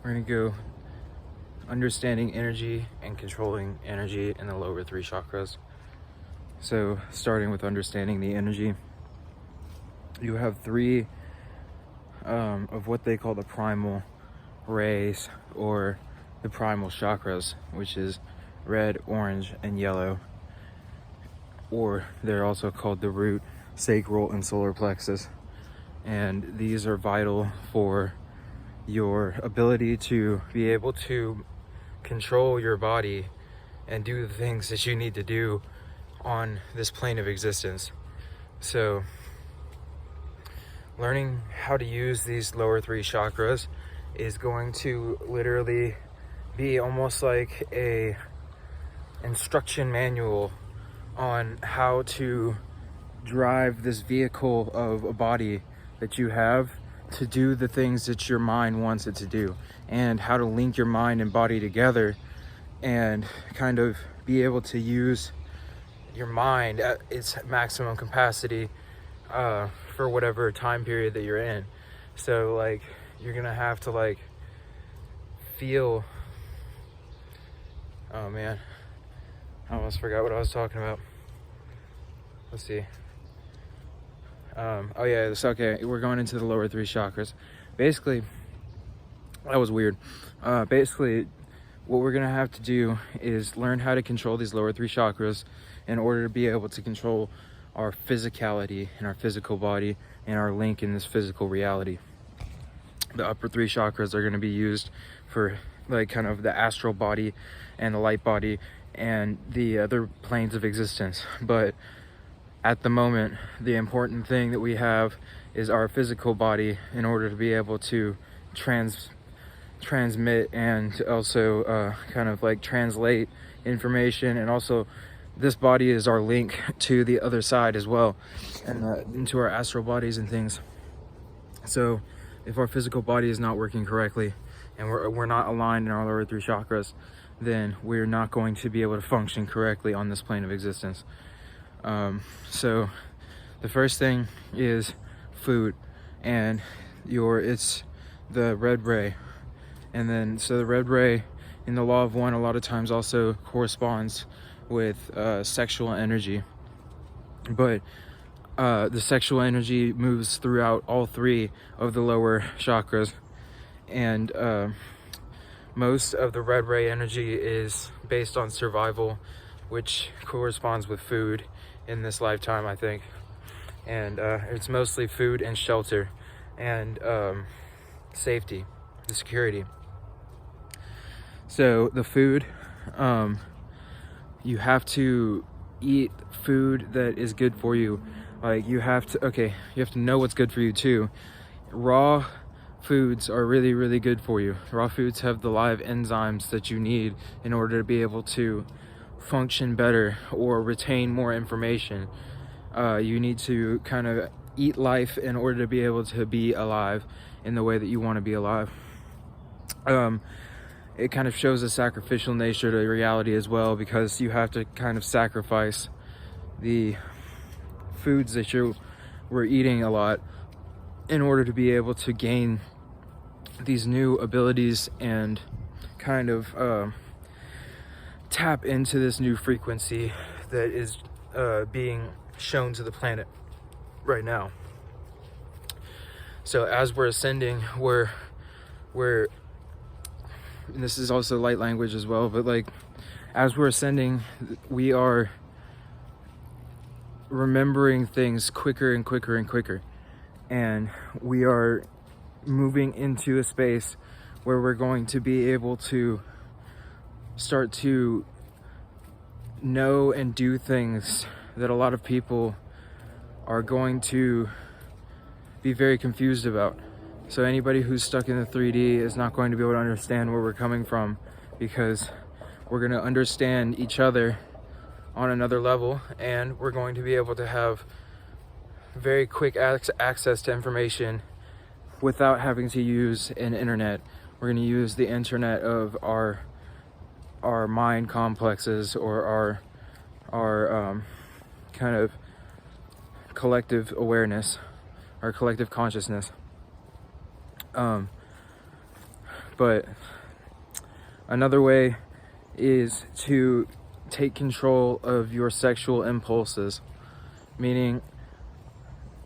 We're gonna go understanding energy and controlling energy in the lower three chakras. So starting with understanding the energy, you have three of what they call the primal rays, or the primal chakras, which is red, orange, and yellow, or they're also called the root, sacral, and solar plexus. And these are vital for your ability to be able to control your body and do the things that you need to do on this plane of existence. So learning how to use these lower three chakras is going to literally be almost like a instruction manual on how to drive this vehicle of a body that you have to do the things that your mind wants it to do, and how to link your mind and body together and kind of be able to use your mind at its maximum capacity for whatever time period that you're in. So like, you're gonna have to like feel, oh man, I almost forgot what I was talking about. Let's see. Oh yeah, it's okay. We're going into the lower three chakras. Basically, that was weird. Basically, what we're gonna have to do is learn how to control these lower three chakras in order to be able to control our physicality and our physical body and our link in this physical reality. The upper three chakras are going to be used for like kind of the astral body and the light body and the other planes of existence. But at the moment, the important thing that we have is our physical body in order to be able to transmit and also kind of like translate information. And also this body is our link to the other side as well, and into our astral bodies and things. So if our physical body is not working correctly and we're not aligned in our lower three chakras, then we're not going to be able to function correctly on this plane of existence. So the first thing is food, and it's the red ray. And then so the red ray in the law of one a lot of times also corresponds with sexual energy, but the sexual energy moves throughout all three of the lower chakras, and most of the red ray energy is based on survival, which corresponds with food in this lifetime, I think. And it's mostly food and shelter and safety, the security. So the food, you have to eat food that is good for you. Like you have to know what's good for you too. Raw foods are really, really good for you. Raw foods have the live enzymes that you need in order to be able to function better or retain more information. You need to kind of eat life in order to be able to be alive in the way that you want to be alive. It kind of shows a sacrificial nature to reality as well, because you have to kind of sacrifice the foods that we're eating a lot in order to be able to gain these new abilities and kind of tap into this new frequency that is being shown to the planet right now. So as we're ascending, we're and this is also light language as well, but like as we're ascending, we are remembering things quicker and quicker and quicker, and we are moving into a space where we're going to be able to start to know and do things that a lot of people are going to be very confused about. So anybody who's stuck in the 3D is not going to be able to understand where we're coming from, because we're going to understand each other on another level, and we're going to be able to have very quick access to information without having to use an internet. We're going to use the internet of our mind complexes, or our kind of collective awareness, our collective consciousness. But another way is to take control of your sexual impulses, meaning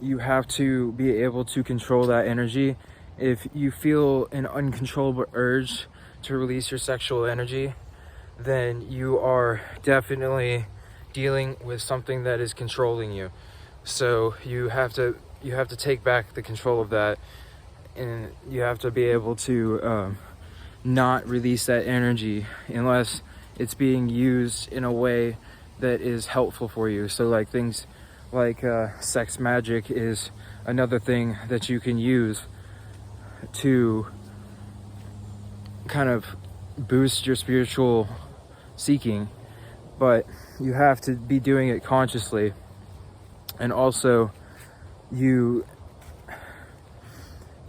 you have to be able to control that energy. If you feel an uncontrollable urge to release your sexual energy, then you are definitely dealing with something that is controlling you. So you have to take back the control of that, and you have to be able to not release that energy unless it's being used in a way that is helpful for you. So like things like sex magic is another thing that you can use to kind of boost your spiritual seeking, but you have to be doing it consciously. And also you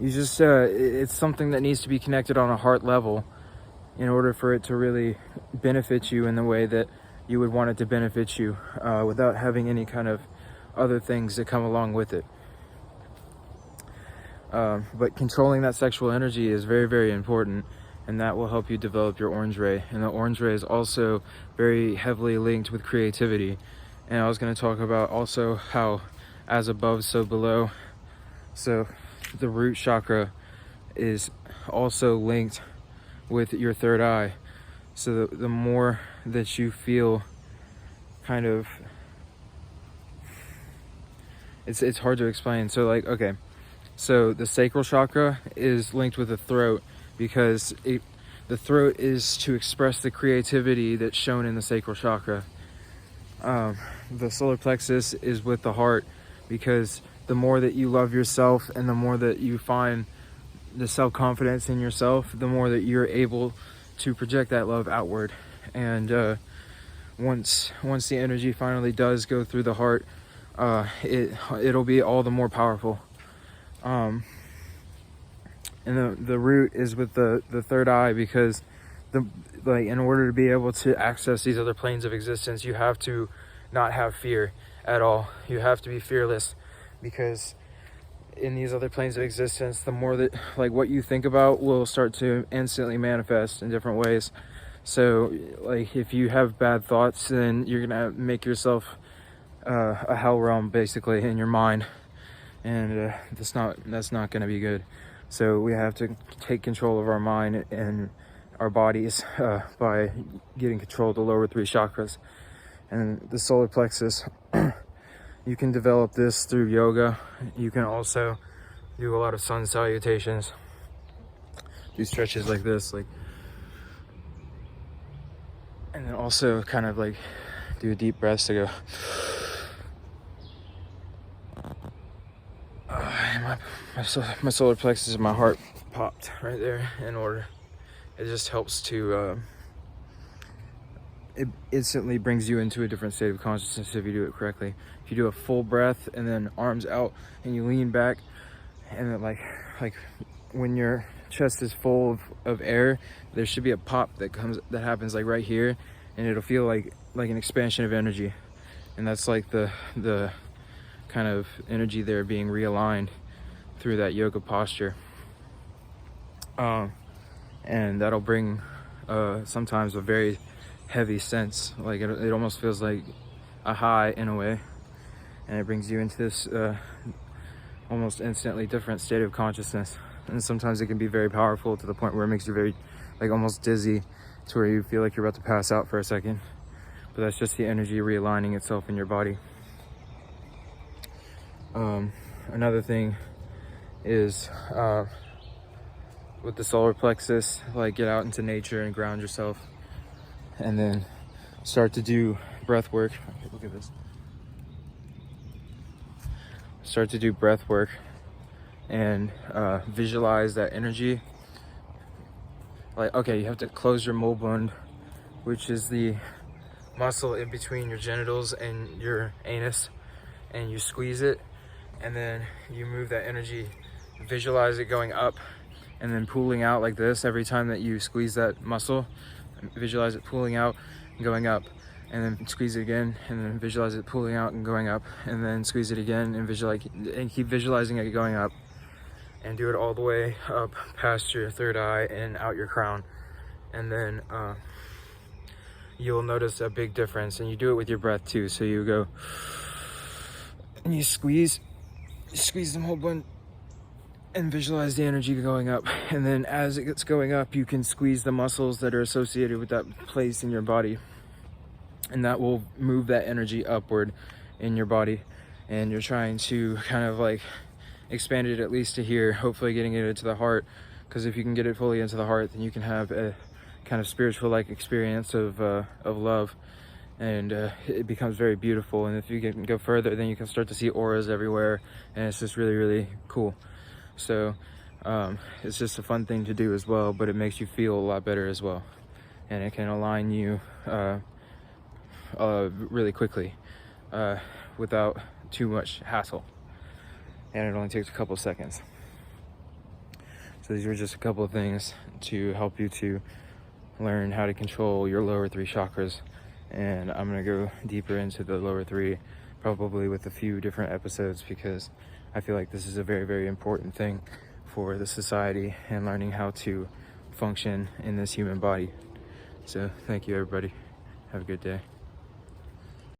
just it's something that needs to be connected on a heart level in order for it to really benefit you in the way that you would want it to benefit you, without having any kind of other things that come along with it. But controlling that sexual energy is very, very important, and that will help you develop your orange ray. And the orange ray is also very heavily linked with creativity. And I was going to talk about also how as above, so below. So the root chakra is also linked with your third eye. So the more that you feel kind of, it's hard to explain. So like, okay, so the sacral chakra is linked with the throat because the throat is to express the creativity that's shown in the sacral chakra. The solar plexus is with the heart because the more that you love yourself and the more that you find the self-confidence in yourself, the more that you're able to project that love outward. And once the energy finally does go through the heart, it'll be all the more powerful. And the root is with the third eye because in order to be able to access these other planes of existence, you have to not have fear at all. You have to be fearless, because in these other planes of existence, the more that what you think about will start to instantly manifest in different ways. So like if you have bad thoughts, then you're gonna make yourself a hell realm basically in your mind, and that's not gonna be good. So we have to take control of our mind and our bodies by getting control of the lower three chakras. And the solar plexus, you can develop this through yoga. You can also do a lot of sun salutations, do stretches like this, and then also kind of do a deep breath to go. My solar plexus and my heart popped right there in order. It just helps to it instantly brings you into a different state of consciousness if you do it correctly. If you do a full breath and then arms out and you lean back, and then like when your chest is full of air, there should be a pop that happens right here, and it'll feel like an expansion of energy. And that's like the kind of energy there being realigned through that yoga posture. And that'll bring sometimes a very heavy sense, it almost feels like a high in a way, and it brings you into this almost instantly different state of consciousness. And sometimes it can be very powerful to the point where it makes you very almost dizzy, to where you feel like you're about to pass out for a second, but that's just the energy realigning itself in your body. Another thing is with the solar plexus, get out into nature and ground yourself, and then start to do breath work. Look at this. Start to do breath work and visualize that energy. Okay, you have to close your mole bone, which is the muscle in between your genitals and your anus, and you squeeze it, and then you move that energy, visualize it going up and then pulling out like this every time that you squeeze that muscle. Visualize it pulling out and going up, and then squeeze it again, and then visualize it pulling out and going up, and then squeeze it again and keep visualizing it going up. and do it all the way up past your third eye and out your crown. And then you'll notice a big difference. And you do it with your breath too. So you go and you squeeze them whole bunch and visualize the energy going up. And then as it gets going up, you can squeeze the muscles that are associated with that place in your body, and that will move that energy upward in your body. And you're trying to kind of like expand it at least to here, hopefully getting it into the heart, because if you can get it fully into the heart, then you can have a kind of spiritual like experience of love, and it becomes very beautiful. And if you can go further, then you can start to see auras everywhere, and it's just really, really cool. So it's just a fun thing to do as well, but it makes you feel a lot better as well, and it can align you really quickly without too much hassle, and it only takes a couple seconds. So these are just a couple of things to help you to learn how to control your lower 3 chakras, and I'm going to go deeper into the lower 3 probably with a few different episodes, because I feel like this is a very, very important thing for the society and learning how to function in this human body. So thank you, everybody. Have a good day.